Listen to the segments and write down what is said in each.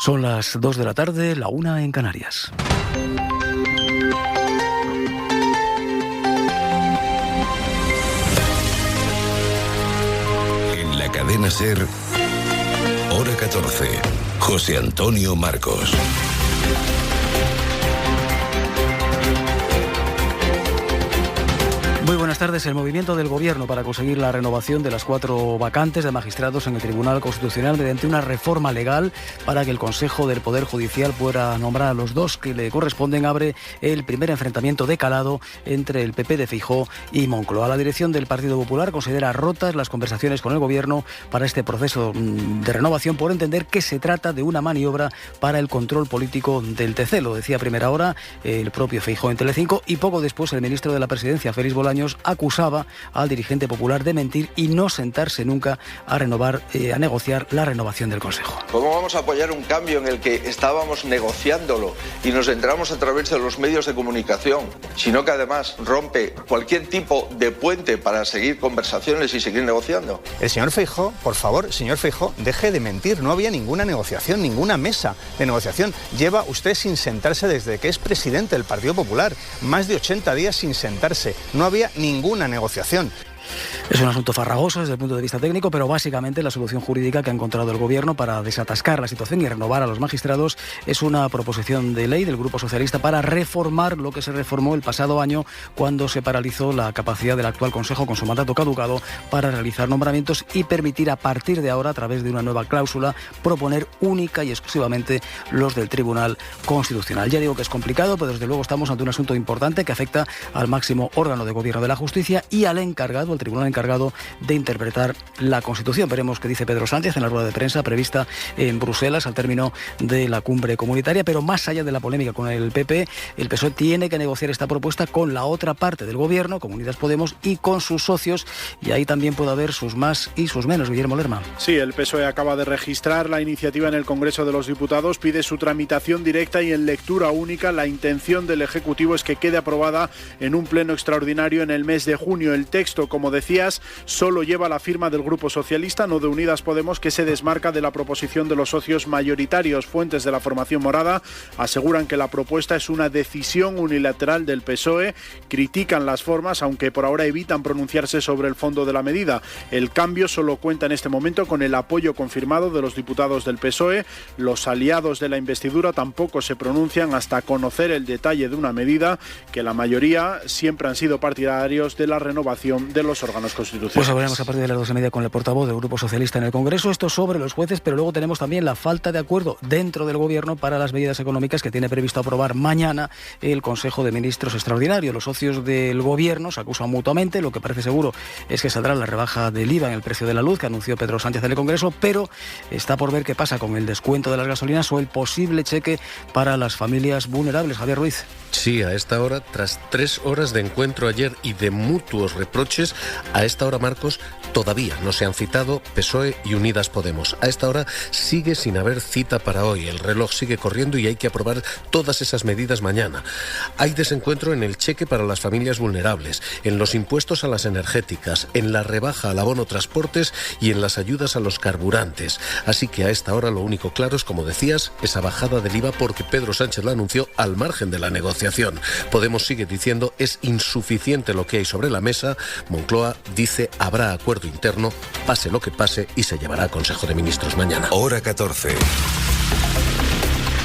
Son las 2 de la tarde, la 1 en Canarias. En la cadena SER, hora 14, José Antonio Marcos. Muy buenas tardes. El movimiento del Gobierno para conseguir la renovación de las 4 vacantes de magistrados en el Tribunal Constitucional mediante una reforma legal para que el Consejo del Poder Judicial pueda nombrar a los 2 que le corresponden abre el primer enfrentamiento de calado entre el PP de Feijóo y Moncloa. La dirección del Partido Popular considera rotas las conversaciones con el Gobierno para este proceso de renovación por entender que se trata de una maniobra para el control político del TC. Lo decía a primera hora el propio Feijóo en Telecinco y poco después el ministro de la Presidencia, Félix Bolaños, acusaba al dirigente popular de mentir y no sentarse nunca a negociar la renovación del Consejo. ¿Cómo vamos a apoyar un cambio en el que estábamos negociándolo y nos entramos a través de los medios de comunicación, sino que además rompe cualquier tipo de puente para seguir conversaciones y seguir negociando? El señor Feijóo, por favor, señor Feijóo, deje de mentir. No había ninguna negociación, ninguna mesa de negociación. Lleva usted sin sentarse desde que es presidente del Partido Popular. Más de 80 días sin sentarse. No había ninguna negociación. Es un asunto farragoso desde el punto de vista técnico, pero básicamente la solución jurídica que ha encontrado el Gobierno para desatascar la situación y renovar a los magistrados es una proposición de ley del Grupo Socialista para reformar lo que se reformó el pasado año cuando se paralizó la capacidad del actual Consejo con su mandato caducado para realizar nombramientos y permitir a partir de ahora, a través de una nueva cláusula, proponer única y exclusivamente los del Tribunal Constitucional. Ya digo que es complicado, pero desde luego estamos ante un asunto importante que afecta al máximo órgano de gobierno de la justicia y al encargado, el tribunal encargado de interpretar la Constitución. Veremos qué dice Pedro Sánchez en la rueda de prensa prevista en Bruselas al término de la cumbre comunitaria, pero más allá de la polémica con el PP, el PSOE tiene que negociar esta propuesta con la otra parte del Gobierno, con Unidas Podemos y con sus socios, y ahí también puede haber sus más y sus menos. Guillermo Lerma. Sí, el PSOE acaba de registrar la iniciativa en el Congreso de los Diputados, pide su tramitación directa y en lectura única. La intención del Ejecutivo es que quede aprobada en un pleno extraordinario en el mes de junio. El texto, como decías, solo lleva la firma del Grupo Socialista, no de Unidas Podemos, que se desmarca de la proposición de los socios mayoritarios. Fuentes de la formación morada aseguran que la propuesta es una decisión unilateral del PSOE, critican las formas, aunque por ahora evitan pronunciarse sobre el fondo de la medida. El cambio solo cuenta en este momento con el apoyo confirmado de los diputados del PSOE. Los aliados de la investidura tampoco se pronuncian hasta conocer el detalle de una medida que la mayoría siempre han sido partidarios de la renovación de los órganos constitucionales. Pues hablaremos a partir de las 2:30 con el portavoz del Grupo Socialista en el Congreso. Esto sobre los jueces, pero luego tenemos también la falta de acuerdo dentro del Gobierno para las medidas económicas que tiene previsto aprobar mañana el Consejo de Ministros extraordinario. Los socios del Gobierno se acusan mutuamente. Lo que parece seguro es que saldrá la rebaja del IVA en el precio de la luz que anunció Pedro Sánchez en el Congreso, pero está por ver qué pasa con el descuento de las gasolinas o el posible cheque para las familias vulnerables. Javier Ruiz. Sí, a esta hora, tras 3 horas de encuentro ayer y de mutuos reproches, a esta hora, Marcos, todavía no se han citado PSOE y Unidas Podemos. A esta hora sigue sin haber cita para hoy. El reloj sigue corriendo y hay que aprobar todas esas medidas mañana. Hay desencuentro en el cheque para las familias vulnerables, en los impuestos a las energéticas, en la rebaja al abono transportes y en las ayudas a los carburantes. Así que a esta hora lo único claro es, como decías, esa bajada del IVA porque Pedro Sánchez la anunció al margen de la negociación. Podemos sigue diciendo es insuficiente lo que hay sobre la mesa. Moncloa dice habrá acuerdo interno, pase lo que pase, y se llevará a Consejo de Ministros mañana. Hora 14.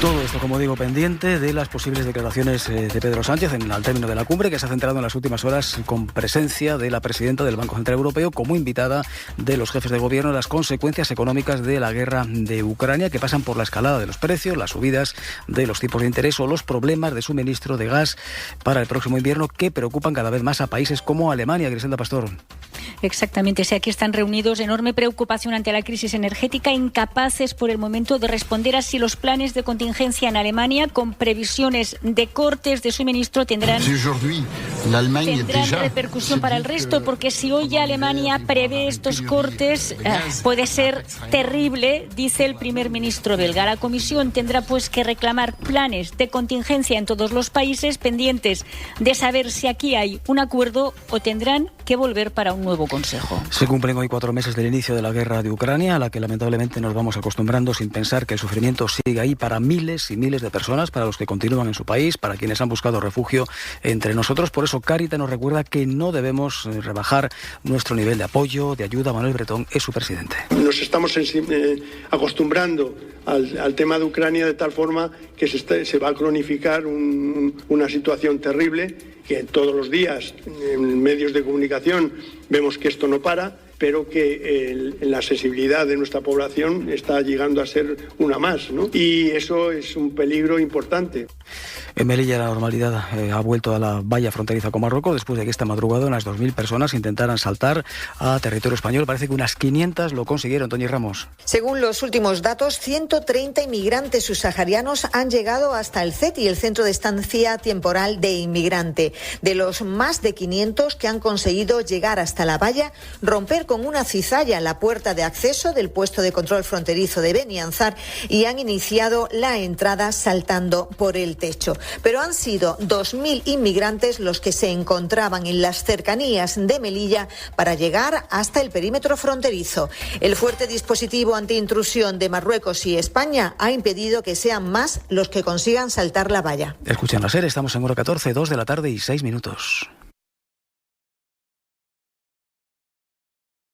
Todo esto, como digo, pendiente de las posibles declaraciones de Pedro Sánchez al término de la cumbre, que se ha centrado en las últimas horas con presencia de la presidenta del Banco Central Europeo como invitada de los jefes de gobierno, las consecuencias económicas de la guerra de Ucrania, que pasan por la escalada de los precios, las subidas de los tipos de interés o los problemas de suministro de gas para el próximo invierno, que preocupan cada vez más a países como Alemania. Griselda Pastor. Exactamente, sí, aquí están reunidos. Enorme preocupación ante la crisis energética, incapaces por el momento de responder a si los planes de contingencia en Alemania, con previsiones de cortes de suministro, tendrán repercusión para el resto, porque si hoy ya Alemania prevé estos cortes, puede ser terrible, dice el primer ministro belga. La Comisión tendrá pues que reclamar planes de contingencia en todos los países, pendientes de saber si aquí hay un acuerdo o tendrán que volver para un nuevo nuevo Consejo. Se cumplen hoy 4 meses del inicio de la guerra de Ucrania, a la que lamentablemente nos vamos acostumbrando sin pensar que el sufrimiento sigue ahí para miles y miles de personas, para los que continúan en su país, para quienes han buscado refugio entre nosotros. Por eso Cáritas nos recuerda que no debemos rebajar nuestro nivel de apoyo, de ayuda. Manuel Bretón es su presidente. Nos estamos acostumbrando al tema de Ucrania de tal forma que se va a cronificar una situación terrible, que todos los días en medios de comunicación vemos que esto no para, pero que la sensibilidad de nuestra población está llegando a ser una más, ¿no? Y eso es un peligro importante. En Melilla la normalidad ha vuelto a la valla fronteriza con Marruecos después de que esta madrugada unas 2.000 personas intentaran saltar a territorio español. Parece que unas 500 lo consiguieron. Toñi Ramos. Según los últimos datos, 130 inmigrantes subsaharianos han llegado hasta el CETI, el Centro de Estancia Temporal de Inmigrante. De los más de 500 que han conseguido llegar hasta la valla, romper con una cizalla la puerta de acceso del puesto de control fronterizo de Benianzar y han iniciado la entrada saltando por el techo. Pero han sido 2.000 inmigrantes los que se encontraban en las cercanías de Melilla para llegar hasta el perímetro fronterizo. El fuerte dispositivo antiintrusión de Marruecos y España ha impedido que sean más los que consigan saltar la valla. Escuchen la SER, estamos en hora 14, 2 de la tarde y 6 minutos.